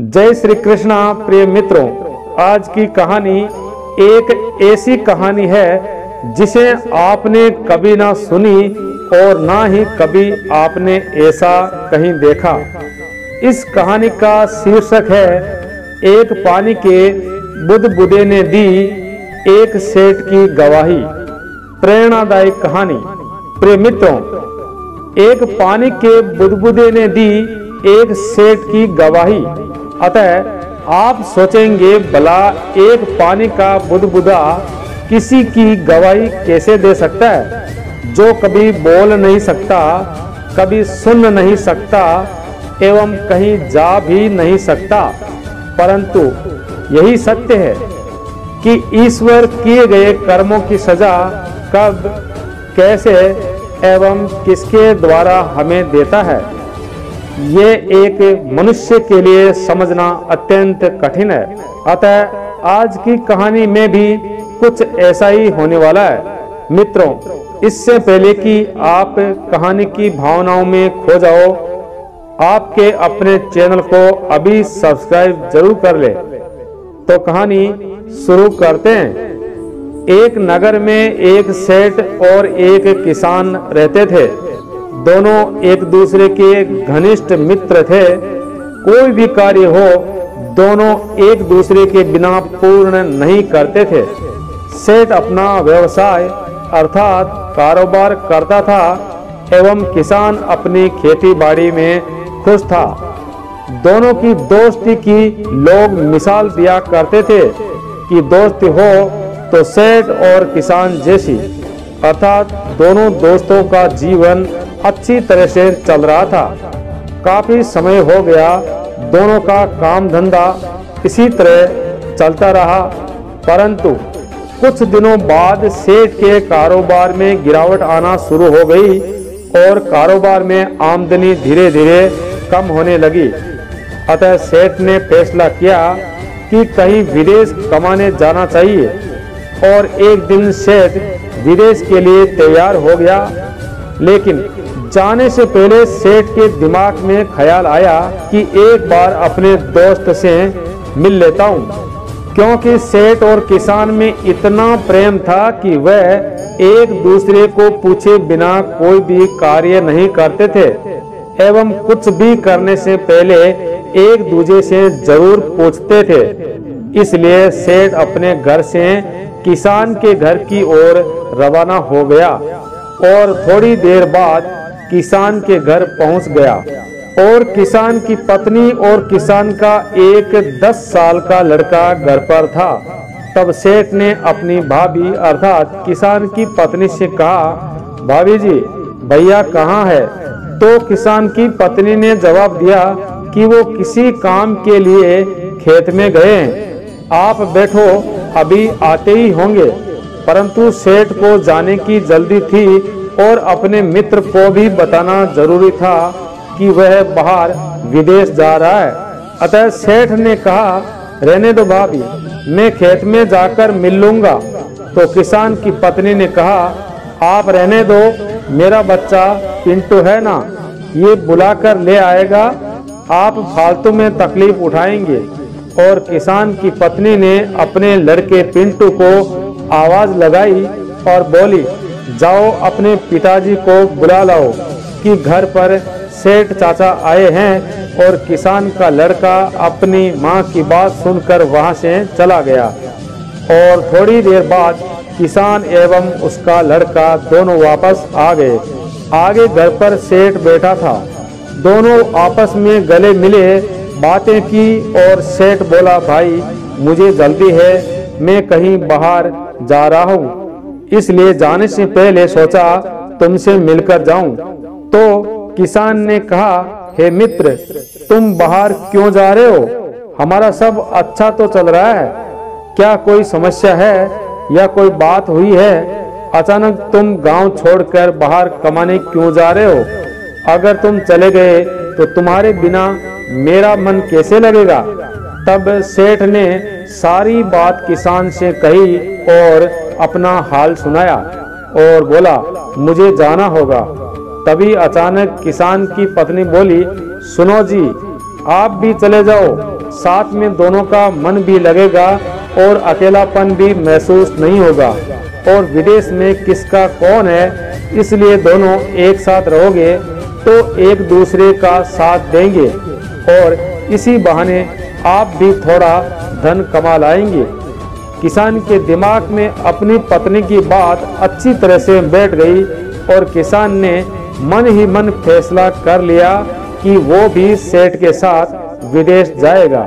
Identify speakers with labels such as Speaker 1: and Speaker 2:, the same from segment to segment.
Speaker 1: जय श्री कृष्णा। प्रिय मित्रों, आज की कहानी एक ऐसी कहानी है जिसे आपने कभी ना सुनी और ना ही कभी आपने ऐसा कहीं देखा। इस कहानी का शीर्षक है एक पानी के बुदबुदे ने दी एक सेठ की गवाही। प्रेरणादायक कहानी। प्रिय मित्रों, एक पानी के बुदबुदे ने दी एक सेठ की गवाही। अतः आप सोचेंगे, भला एक पानी का बुदबुदा किसी की गवाही कैसे दे सकता है जो कभी बोल नहीं सकता, कभी सुन नहीं सकता एवं कहीं जा भी नहीं सकता। परंतु यही सत्य है कि ईश्वर किए गए कर्मों की सजा कब, कैसे एवं किसके द्वारा हमें देता है, ये एक मनुष्य के लिए समझना अत्यंत कठिन है। अतः आज की कहानी में भी कुछ ऐसा ही होने वाला है। मित्रों, इससे पहले कि आप कहानी की भावनाओं में खो जाओ, आपके अपने चैनल को अभी सब्सक्राइब जरूर कर ले। तो कहानी शुरू करते हैं। एक नगर में एक सेठ और एक किसान रहते थे। दोनों एक दूसरे के घनिष्ठ मित्र थे। कोई भी कार्य हो, दोनों एक दूसरे के बिना पूर्ण नहीं करते थे। सेठ अपना व्यवसाय अर्थात कारोबार करता था एवं किसान अपनी खेती बाड़ी में खुश था। दोनों की दोस्ती की लोग मिसाल दिया करते थे कि दोस्ती हो तो सेठ और किसान जैसी, अर्थात दोनों दोस्तों का जीवन अच्छी तरह से चल रहा था। काफी समय हो गया, दोनों का काम धंधा इसी तरह चलता रहा। परंतु कुछ दिनों बाद सेठ के कारोबार में गिरावट आना शुरू हो गई और कारोबार में आमदनी धीरे धीरे कम होने लगी। अतः सेठ ने फैसला किया कि कहीं विदेश कमाने जाना चाहिए और एक दिन सेठ विदेश के लिए तैयार हो गया। लेकिन जाने से पहले सेठ के दिमाग में ख्याल आया कि एक बार अपने दोस्त से मिल लेता हूँ, क्योंकि सेठ और किसान में इतना प्रेम था कि वह एक दूसरे को पूछे बिना कोई भी कार्य नहीं करते थे एवं कुछ भी करने से पहले एक दूसरे से जरूर पूछते थे। इसलिए सेठ अपने घर से किसान के घर की ओर रवाना हो गया और थोड़ी देर बाद किसान के घर पहुंच गया और किसान की पत्नी और किसान का एक 10 साल का लड़का घर पर था। तब सेठ ने अपनी भाभी अर्थात किसान की पत्नी से कहा, भाभी जी, भैया कहाँ है? तो किसान की पत्नी ने जवाब दिया कि वो किसी काम के लिए खेत में गए हैं, आप बैठो, अभी आते ही होंगे। परंतु सेठ को जाने की जल्दी थी और अपने मित्र को भी बताना जरूरी था कि वह बाहर विदेश जा रहा है। अतः सेठ ने कहा, रहने दो भाभी, मैं खेत में जाकर मिल लूंगा। तो किसान की पत्नी ने कहा, आप रहने दो, मेरा बच्चा पिंटू है ना, ये बुलाकर ले आएगा, आप फालतू में तकलीफ उठाएंगे। और किसान की पत्नी ने अपने लड़के पिंटू को आवाज लगाई और बोली, जाओ अपने पिताजी को बुला लाओ कि घर पर सेठ चाचा आए हैं। और किसान का लड़का अपनी माँ की बात सुनकर वहां से चला गया और थोड़ी देर बाद किसान एवं उसका लड़का दोनों वापस आ गए। आगे घर पर सेठ बैठा था। दोनों आपस में गले मिले, बातें की और सेठ बोला, भाई मुझे जल्दी है, मैं कहीं बाहर जा रहा हूँ, इसलिए जाने से पहले सोचा तुमसे मिलकर जाऊं। तो किसान ने कहा, हे मित्र, तुम बाहर क्यों जा रहे हो? हमारा सब अच्छा तो चल रहा है, क्या कोई समस्या है या कोई बात हुई है? अचानक तुम गांव छोड़कर बाहर कमाने क्यों जा रहे हो? अगर तुम चले गए तो तुम्हारे बिना मेरा मन कैसे लगेगा? तब सेठ ने सारी बात किसान से कही और अपना हाल सुनाया और बोला, मुझे जाना होगा। तभी अचानक किसान की पत्नी बोली, सुनो जी, आप भी चले जाओ, साथ में दोनों का मन भी लगेगा और अकेलापन भी महसूस नहीं होगा। और विदेश में किसका कौन है, इसलिए दोनों एक साथ रहोगे तो एक दूसरे का साथ देंगे और इसी बहाने आप भी थोड़ा धन कमा लाएंगे। किसान के दिमाग में अपनी पत्नी की बात अच्छी तरह से बैठ गई और किसान ने मन ही मन फैसला कर लिया कि वो भी सेठ के साथ विदेश जाएगा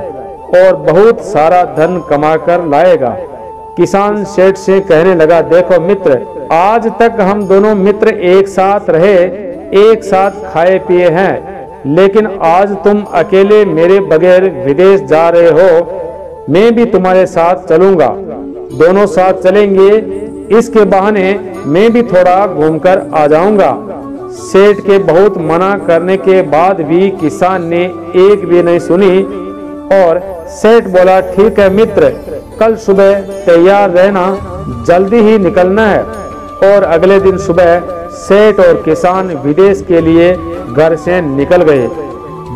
Speaker 1: और बहुत सारा धन कमा कर लाएगा। किसान सेठ से कहने लगा, देखो मित्र, आज तक हम दोनों मित्र एक साथ रहे, एक साथ खाए पिए हैं, लेकिन आज तुम अकेले मेरे बगैर विदेश जा रहे हो। मैं भी तुम्हारे साथ चलूंगा, दोनों साथ चलेंगे, इसके बहाने मैं भी थोड़ा घूमकर आ जाऊंगा। सेठ के बहुत मना करने के बाद भी किसान ने एक भी नहीं सुनी और सेठ बोला, ठीक है मित्र, कल सुबह तैयार रहना, जल्दी ही निकलना है। और अगले दिन सुबह सेठ और किसान विदेश के लिए घर से निकल गए।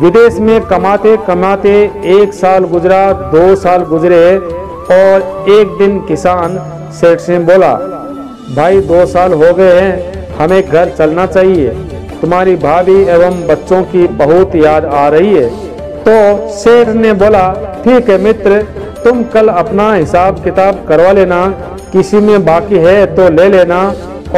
Speaker 1: विदेश में कमाते कमाते 1 साल गुजरा, 2 साल गुजरे और एक दिन किसान सेठ से बोला, भाई 2 साल हो गए हैं, हमें घर चलना चाहिए, तुम्हारी भाभी एवं बच्चों की बहुत याद आ रही है। तो सेठ ने बोला, ठीक है मित्र, तुम कल अपना हिसाब किताब करवा लेना, किसी में बाकी है तो ले लेना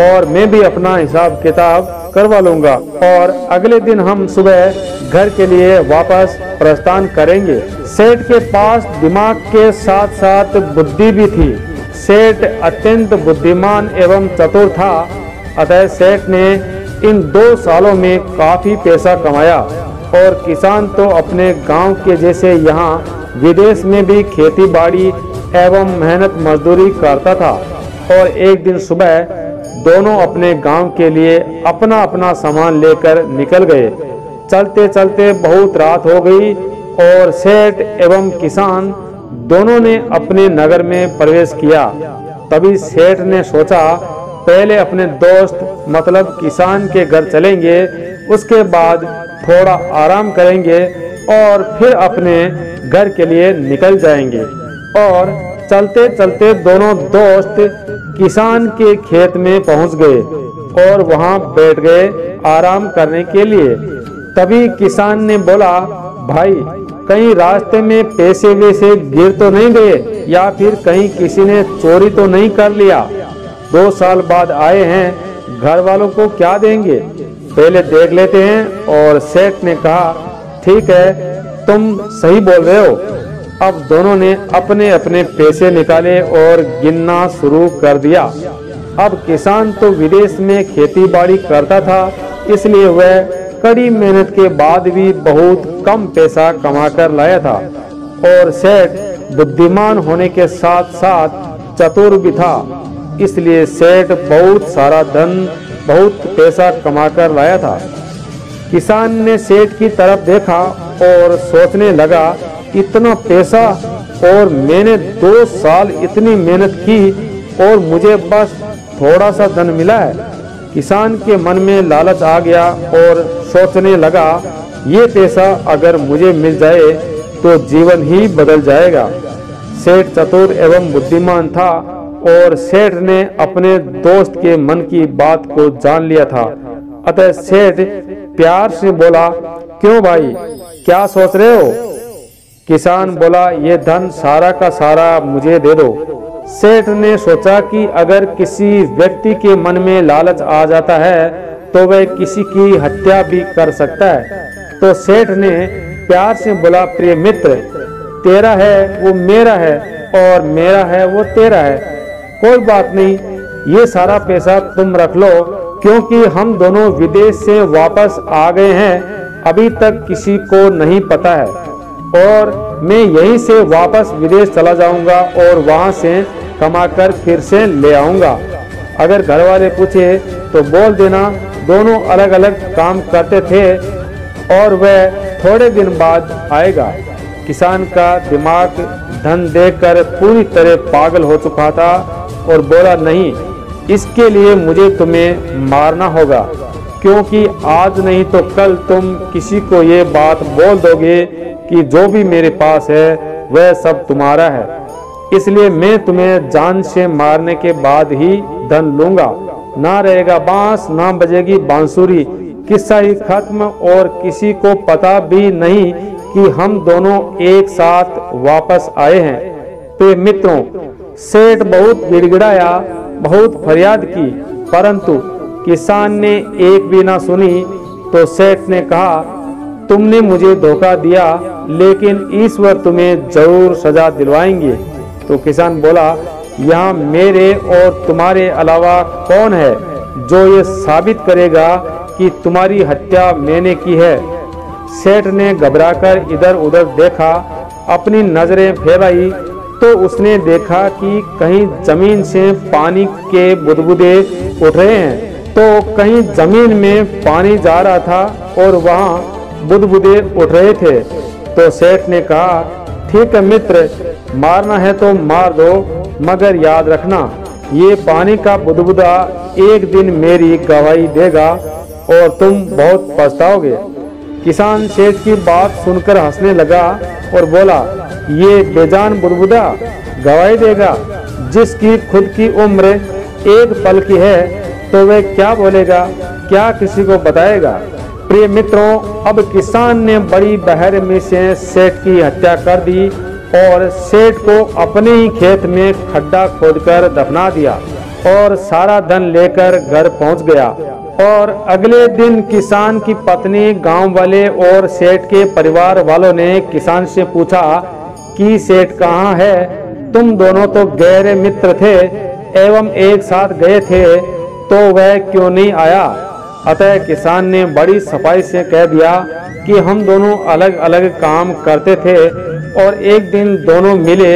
Speaker 1: और मैं भी अपना हिसाब किताब करवा लूंगा और अगले दिन हम सुबह घर के लिए वापस प्रस्थान करेंगे। सेठ के पास दिमाग के साथ साथ बुद्धि भी थी। सेठ अत्यंत बुद्धिमान एवं चतुर था, अतः सेठ ने इन 2 सालों में काफी पैसा कमाया और किसान तो अपने गांव के जैसे यहाँ विदेश में भी खेती बाड़ी एवं मेहनत मजदूरी करता था। और एक दिन सुबह दोनों अपने गांव के लिए अपना अपना सामान लेकर निकल गए। चलते चलते बहुत रात हो गई और सेठ एवं किसान दोनों ने अपने नगर में प्रवेश किया। तभी सेठ ने सोचा, पहले अपने दोस्त मतलब किसान के घर चलेंगे, उसके बाद थोड़ा आराम करेंगे और फिर अपने घर के लिए निकल जाएंगे। और चलते चलते दोनों दोस्त किसान के खेत में पहुंच गए और वहां बैठ गए आराम करने के लिए। तभी किसान ने बोला, भाई कहीं रास्ते में पैसे वैसे गिर तो नहीं गए या फिर कहीं किसी ने चोरी तो नहीं कर लिया? 2 साल बाद आए हैं, घर वालों को क्या देंगे, पहले देख लेते हैं। और सेठ ने कहा, ठीक है, तुम सही बोल रहे हो। अब दोनों ने अपने अपने पैसे निकाले और गिनना शुरू कर दिया। अब किसान तो विदेश में खेती बाड़ी करता था, इसलिए वह कड़ी मेहनत के बाद भी बहुत कम पैसा कमा कर लाया था। और सेठ बुद्धिमान होने के साथ साथ चतुर भी था, इसलिए सेठ बहुत सारा धन, बहुत पैसा कमा कर लाया था। किसान ने सेठ की तरफ देखा और सोचने लगा, इतना पैसा और मैंने 2 साल इतनी मेहनत की और मुझे बस थोड़ा सा धन मिला है। किसान के मन में लालच आ गया और सोचने लगा, ये पैसा अगर मुझे मिल जाए तो जीवन ही बदल जाएगा। सेठ चतुर एवं बुद्धिमान था और सेठ ने अपने दोस्त के मन की बात को जान लिया था। अतः सेठ प्यार से बोला, क्यों भाई, क्या सोच रहे हो? किसान बोला, ये धन सारा का सारा मुझे दे दो। सेठ ने सोचा कि अगर किसी व्यक्ति के मन में लालच आ जाता है तो वह किसी की हत्या भी कर सकता है। तो सेठ ने प्यार से बोला, प्रिय मित्र, तेरा है वो मेरा है और मेरा है वो तेरा है, कोई बात नहीं, ये सारा पैसा तुम रख लो, क्योंकि हम दोनों विदेश से वापस आ गए हैं, अभी तक किसी को नहीं पता है और मैं यहीं से वापस विदेश चला जाऊंगा और वहां से कमाकर फिर से ले आऊंगा। अगर घर वाले पूछे तो बोल देना दोनों अलग अलग काम करते थे और वह थोड़े दिन बाद आएगा। किसान का दिमाग धन देकर पूरी तरह पागल हो चुका था और बोला, नहीं, इसके लिए मुझे तुम्हें मारना होगा। क्योंकि आज नहीं तो कल तुम किसी को ये बात बोल दोगे कि जो भी मेरे पास है वह सब तुम्हारा है, इसलिए मैं तुम्हें जान से मारने के बाद ही धन लूंगा। ना रहेगा बांस, ना बजेगी बांसुरी, किस्सा ही खत्म और किसी को पता भी नहीं कि हम दोनों एक साथ वापस आए हैं। तो मित्रों, सेठ बहुत गिड़गिड़ाया, बहुत फरियाद की, परंतु किसान ने एक भी ना सुनी। तो सेठ ने कहा, तुमने मुझे धोखा दिया, लेकिन ईश्वर तुम्हें जरूर सजा दिलवाएंगे। तो किसान बोला, यहाँ मेरे और तुम्हारे अलावा कौन है जो ये साबित करेगा कि तुम्हारी हत्या मैंने की है। सेठ ने घबराकर इधर उधर देखा, अपनी नजरें फेराई तो उसने देखा कि कहीं जमीन से पानी के बुदबुदे उठ रहे हैं, तो कहीं जमीन में पानी जा रहा था और वहाँ बुदबुदे उठ रहे थे। तो सेठ ने कहा, ठीक है मित्र, मारना है तो मार दो, मगर याद रखना ये पानी का बुदबुदा एक दिन मेरी गवाही देगा और तुम बहुत पछताओगे। किसान सेठ की बात सुनकर हंसने लगा और बोला, ये बेजान बुदबुदा गवाही देगा, जिसकी खुद की उम्र एक पल की है, तो वह क्या बोलेगा, क्या किसी को बताएगा। प्रिय मित्रों, अब किसान ने बड़ी बेरहमी से सेठ की हत्या कर दी और सेठ को अपने ही खेत में खड्डा खोदकर दफना दिया और सारा धन लेकर घर पहुंच गया। और अगले दिन किसान की पत्नी, गांव वाले और सेठ के परिवार वालों ने किसान से पूछा कि सेठ कहाँ है, तुम दोनों तो गहरे मित्र थे एवं एक साथ गए थे, तो वह क्यों नहीं आया। अतः किसान ने बड़ी सफाई से कह दिया कि हम दोनों अलग अलग काम करते थे और एक दिन दोनों मिले।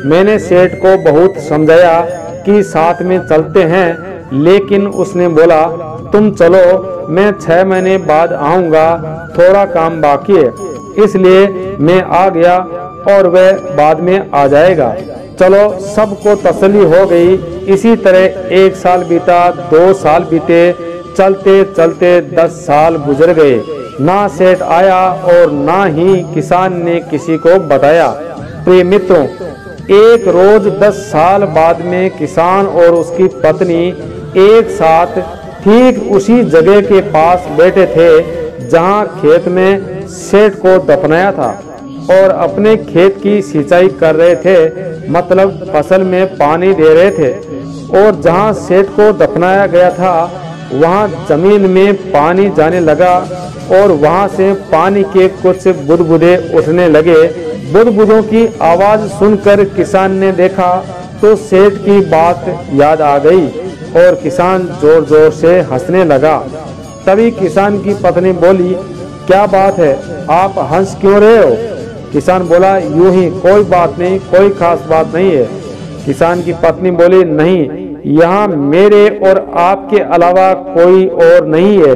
Speaker 1: मैंने सेठ को बहुत समझाया कि साथ में चलते हैं, लेकिन उसने बोला, तुम चलो, मैं 6 महीने बाद आऊंगा, थोड़ा काम बाकी है, इसलिए मैं आ गया और वह बाद में आ जाएगा। चलो, सबको तसल्ली हो गई। इसी तरह 1 साल बीता, 2 साल बीते, चलते चलते 10 साल गुजर गए। ना सेठ आया और ना ही किसान ने किसी को बताया। प्रिय मित्रों, एक रोज 10 साल बाद में किसान और उसकी पत्नी एक साथ ठीक उसी जगह के पास बैठे थे जहां खेत में सेठ को दफनाया था और अपने खेत की सिंचाई कर रहे थे, मतलब फसल में पानी दे रहे थे। और जहां सेठ को दफनाया गया था वहां जमीन में पानी जाने लगा और वहां से पानी के कुछ बुदबुदे उठने लगे। बुदबुदों की आवाज सुनकर किसान ने देखा तो सेठ की बात याद आ गई और किसान जोर जोर से हंसने लगा। तभी किसान की पत्नी बोली, क्या बात है, आप हंस क्यों रहे हो। किसान बोला, यूं ही, कोई बात नहीं, कोई खास बात नहीं है। किसान की पत्नी बोली, नहीं, यहाँ मेरे और आपके अलावा कोई और नहीं है,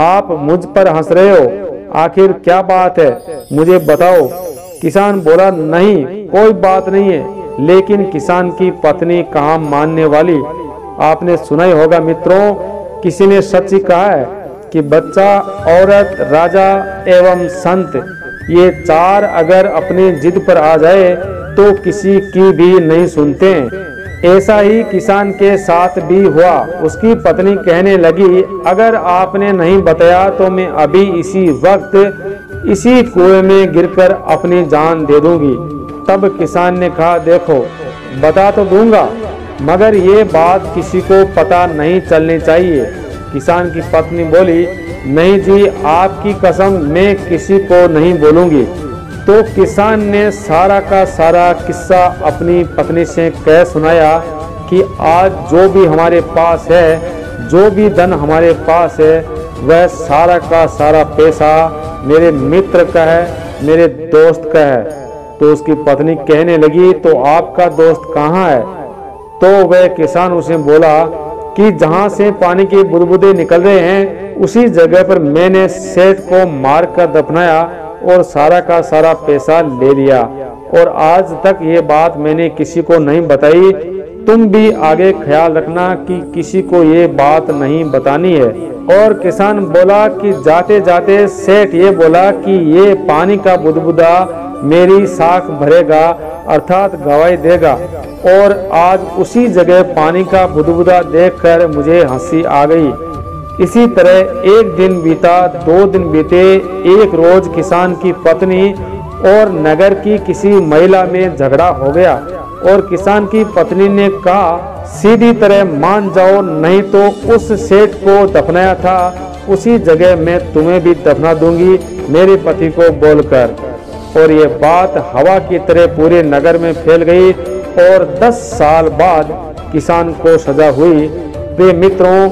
Speaker 1: आप मुझ पर हंस रहे हो, आखिर क्या बात है, मुझे बताओ। किसान बोला, नहीं, कोई बात नहीं है। लेकिन किसान की पत्नी कहाँ मानने वाली। आपने सुना ही होगा मित्रों, किसी ने सच ही कहा है कि बच्चा, औरत, राजा एवं संत, ये 4 अगर अपनी जिद पर आ जाए तो किसी की भी नहीं सुनते। ऐसा ही किसान के साथ भी हुआ। उसकी पत्नी कहने लगी, अगर आपने नहीं बताया तो मैं अभी इसी वक्त इसी कुएं में गिरकर अपनी जान दे दूंगी। तब किसान ने कहा, देखो, बता तो दूंगा, मगर ये बात किसी को पता नहीं चलनी चाहिए। किसान की पत्नी बोली, नहीं जी, आपकी कसम, मैं किसी को नहीं बोलूंगी। तो किसान ने सारा का सारा किस्सा अपनी पत्नी से कह सुनाया कि आज जो भी हमारे पास है, जो भी धन हमारे पास है, वह सारा का सारा पैसा मेरे मित्र का है, मेरे दोस्त का है। तो उसकी पत्नी कहने लगी, तो आपका दोस्त कहाँ है। तो वह किसान उसे बोला कि जहाँ से पानी के बुदबुदे निकल रहे हैं उसी जगह पर मैंने सेठ को मार कर दफनाया और सारा का सारा पैसा ले लिया, और आज तक ये बात मैंने किसी को नहीं बताई। तुम भी आगे ख्याल रखना कि किसी को ये बात नहीं बतानी है। और किसान बोला कि जाते जाते सेठ ये बोला कि ये पानी का बुदबुदा मेरी साख भरेगा, अर्थात गवाही देगा। और आज उसी जगह पानी का बुदबुदा देखकर मुझे हंसी आ गई। इसी तरह एक दिन बीता, 2 दिन बीते। एक रोज किसान की पत्नी और नगर की किसी महिला में झगड़ा हो गया और किसान की पत्नी ने कहा, सीधी तरह मान जाओ, नहीं तो उस सेठ को दफनाया था उसी जगह मैं तुम्हें भी दफना दूंगी, मेरे पति को बोलकर। और ये बात हवा की तरह पूरे नगर में फैल गई और 10 साल बाद किसान को सजा हुई। प्रिय मित्रों,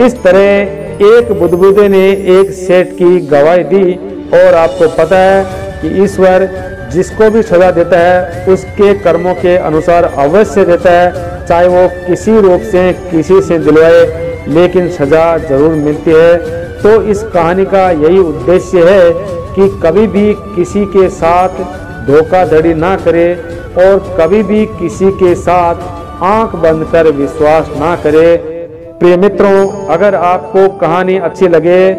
Speaker 1: इस तरह एक बुदबुदे ने एक सेठ की गवाही दी। और आपको पता है कि ईश्वर जिसको भी सजा देता है उसके कर्मों के अनुसार अवश्य देता है, चाहे वो किसी रूप से किसी से दिलवाए, लेकिन सजा जरूर मिलती है। तो इस कहानी का यही उद्देश्य है कि कभी भी किसी के साथ धोखाधड़ी ना करें और कभी भी किसी के साथ आंख बंद कर विश्वास ना करें। प्रिय मित्रों, अगर आपको कहानी अच्छी लगे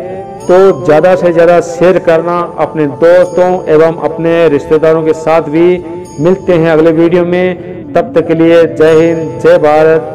Speaker 1: तो ज़्यादा से ज़्यादा शेयर करना अपने दोस्तों एवं अपने रिश्तेदारों के साथ भी। मिलते हैं अगले वीडियो में, तब तक के लिए जय हिंद, जय भारत।